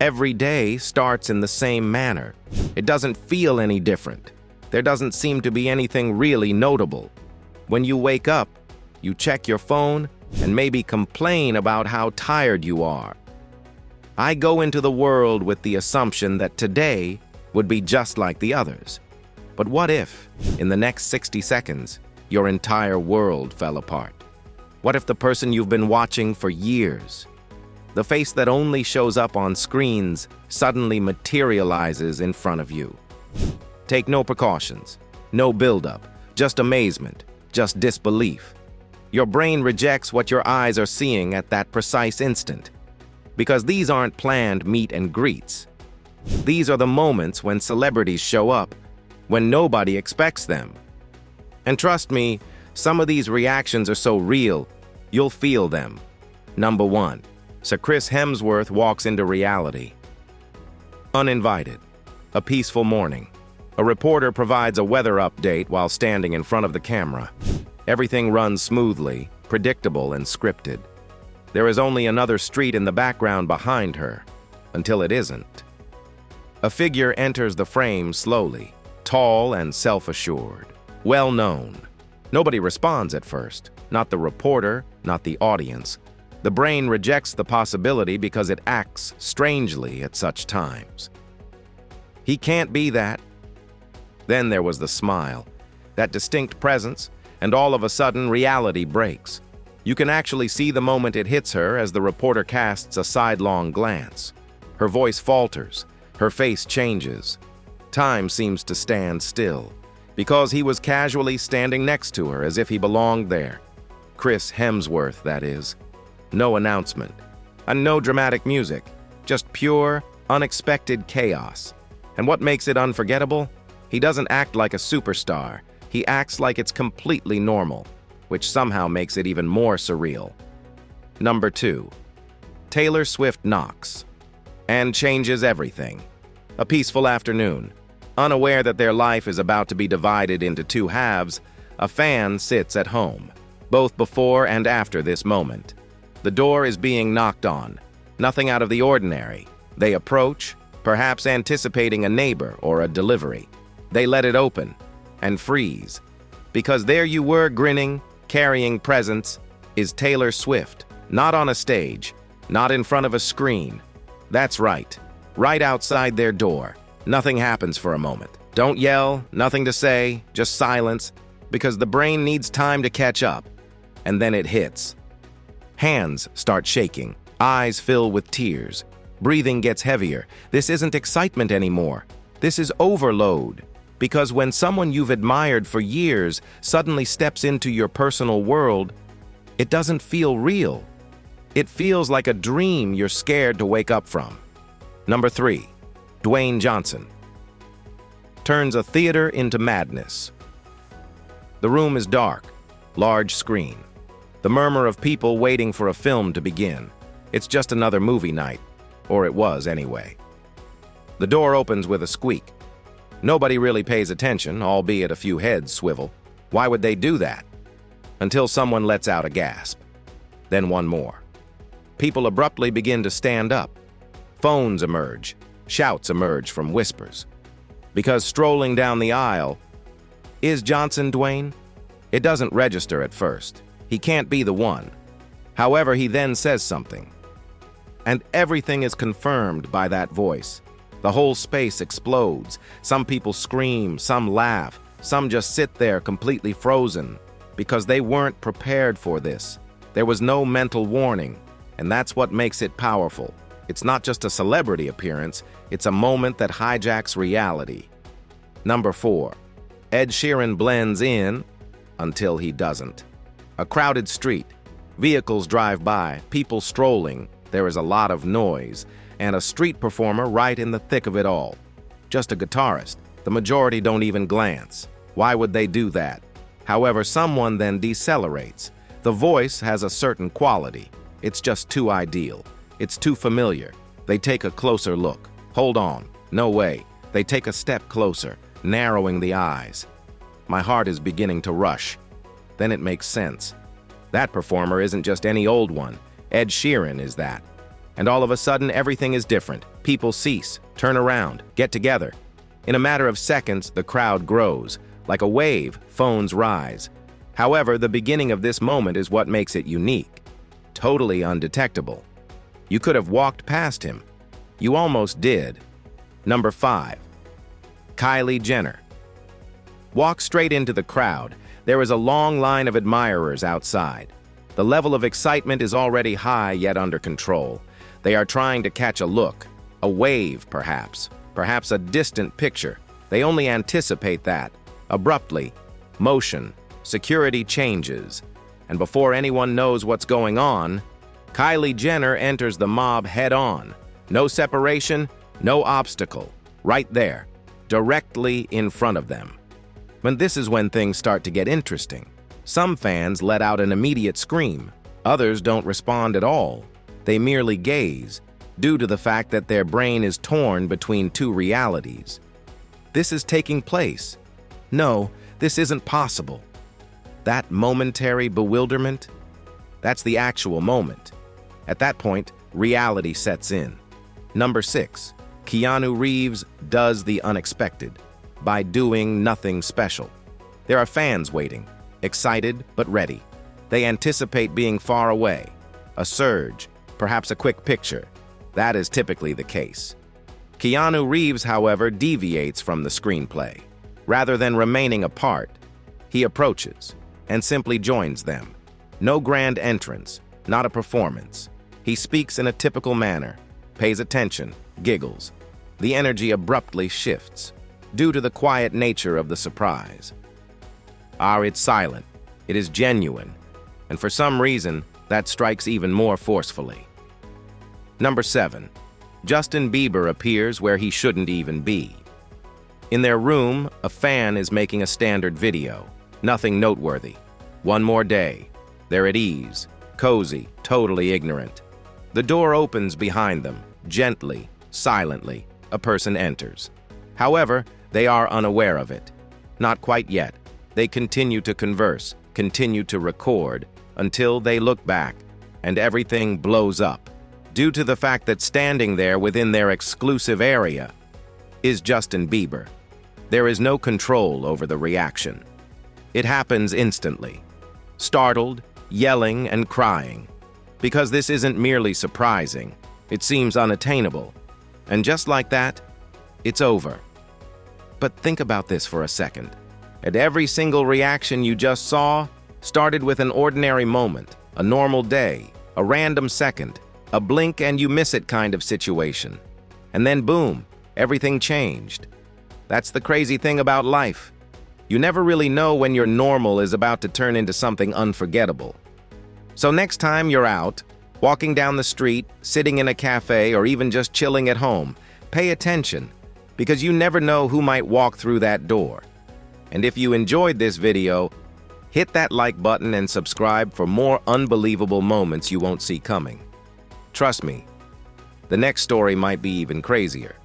Every day starts in the same manner. It doesn't feel any different. There doesn't seem to be anything really notable. When you wake up, you check your phone and maybe complain about how tired you are. I go into the world with the assumption that today would be just like the others. But what if, in the next 60 seconds, your entire world fell apart? What if the person you've been watching for years, the face that only shows up on screens, suddenly materializes in front of you? Take no precautions, no buildup, just amazement, just disbelief. Your brain rejects what your eyes are seeing at that precise instant. Because these aren't planned meet and greets. These are the moments when celebrities show up, when nobody expects them. And trust me, some of these reactions are so real, you'll feel them. Number 1. Sir Chris Hemsworth walks into reality. Uninvited. A peaceful morning. A reporter provides a weather update while standing in front of the camera. Everything runs smoothly, predictable and scripted. There is only another street in the background behind her, until it isn't. A figure enters the frame slowly, tall and self-assured, well-known. Nobody responds at first, not the reporter, not the audience. The brain rejects the possibility because it acts strangely at such times. He can't be that. Then there was the smile, that distinct presence, and all of a sudden reality breaks. You can actually see the moment it hits her as the reporter casts a sidelong glance. Her voice falters, her face changes. Time seems to stand still, because he was casually standing next to her as if he belonged there. Chris Hemsworth, that is. No announcement, and no dramatic music, just pure, unexpected chaos. And what makes it unforgettable? He doesn't act like a superstar. He acts like it's completely normal, which somehow makes it even more surreal. Number 2. Taylor Swift knocks and changes everything. A peaceful afternoon. Unaware that their life is about to be divided into two halves, a fan sits at home, both before and after this moment. The door is being knocked on. Nothing out of the ordinary. They approach, perhaps anticipating a neighbor or a delivery. They let it open and freeze, because there you were grinning, carrying presents, is Taylor Swift, not on a stage, not in front of a screen. That's right outside their door. Nothing happens for a moment. Don't yell, nothing to say, just silence, because the brain needs time to catch up. And then it hits. Hands start shaking, eyes fill with tears, breathing gets heavier. This isn't excitement anymore. This is overload. Because when someone you've admired for years suddenly steps into your personal world, it doesn't feel real. It feels like a dream you're scared to wake up from. Number 3. Dwayne Johnson turns a theater into madness. The room is dark, large screen. The murmur of people waiting for a film to begin. It's just another movie night, or it was anyway. The door opens with a squeak. Nobody really pays attention, albeit a few heads swivel. Why would they do that? Until someone lets out a gasp. Then one more. People abruptly begin to stand up. Phones emerge. Shouts emerge from whispers. Because strolling down the aisle, is Johnson Dwayne? It doesn't register at first. He can't be the one. However, he then says something. And everything is confirmed by that voice. The whole space explodes. Some people scream, some laugh, some just sit there completely frozen because they weren't prepared for this. There was no mental warning, and that's what makes it powerful. It's not just a celebrity appearance, it's a moment that hijacks reality. Number 4. Ed Sheeran blends in until he doesn't. A crowded street. Vehicles drive by, people strolling. There is a lot of noise, and a street performer right in the thick of it all. Just a guitarist. The majority don't even glance. Why would they do that? However, someone then decelerates. The voice has a certain quality. It's just too ideal. It's too familiar. They take a closer look. Hold on. No way. They take a step closer, narrowing the eyes. My heart is beginning to rush. Then it makes sense. That performer isn't just any old one. Ed Sheeran is that. And all of a sudden, everything is different. People cease, turn around, get together. In a matter of seconds, the crowd grows. Like a wave, phones rise. However, the beginning of this moment is what makes it unique. Totally undetectable. You could have walked past him. You almost did. Number 5. Kylie Jenner. Walk straight into the crowd. There is a long line of admirers outside. The level of excitement is already high yet under control. They are trying to catch a look, a wave perhaps a distant picture. They only anticipate that. Abruptly, motion, security changes, and before anyone knows what's going on, Kylie Jenner enters the mob head-on. No separation, no obstacle. Right there, directly in front of them. But this is when things start to get interesting. Some fans let out an immediate scream. Others don't respond at all. They merely gaze, due to the fact that their brain is torn between two realities. This is taking place. No, this isn't possible. That momentary bewilderment, that's the actual moment. At that point, reality sets in. Number 6. Keanu Reeves does the unexpected by doing nothing special. There are fans waiting, excited but ready. They anticipate being far away. A surge, perhaps a quick picture. That is typically the case. Keanu Reeves, however, deviates from the screenplay. Rather than remaining apart, he approaches and simply joins them. No grand entrance, not a performance. He speaks in a typical manner, pays attention, giggles. The energy abruptly shifts, due to the quiet nature of the surprise. It's silent, it is genuine, and for some reason, that strikes even more forcefully. Number 7. Justin Bieber appears where he shouldn't even be. In their room, a fan is making a standard video. Nothing noteworthy. One more day. They're at ease, cozy, totally ignorant. The door opens behind them, gently, silently. A person enters. However, they are unaware of it. Not quite yet. They continue to converse, continue to record, until they look back, and everything blows up. Due to the fact that standing there within their exclusive area is Justin Bieber. There is no control over the reaction. It happens instantly. Startled, yelling, and crying. Because this isn't merely surprising, it seems unattainable. And just like that, it's over. But think about this for a second. And every single reaction you just saw started with an ordinary moment, a normal day, a random second, a blink and you miss it kind of situation. And then boom, everything changed. That's the crazy thing about life. You never really know when your normal is about to turn into something unforgettable. So next time you're out, walking down the street, sitting in a cafe, or even just chilling at home, pay attention, because you never know who might walk through that door. And if you enjoyed this video, hit that like button and subscribe for more unbelievable moments you won't see coming. Trust me, the next story might be even crazier.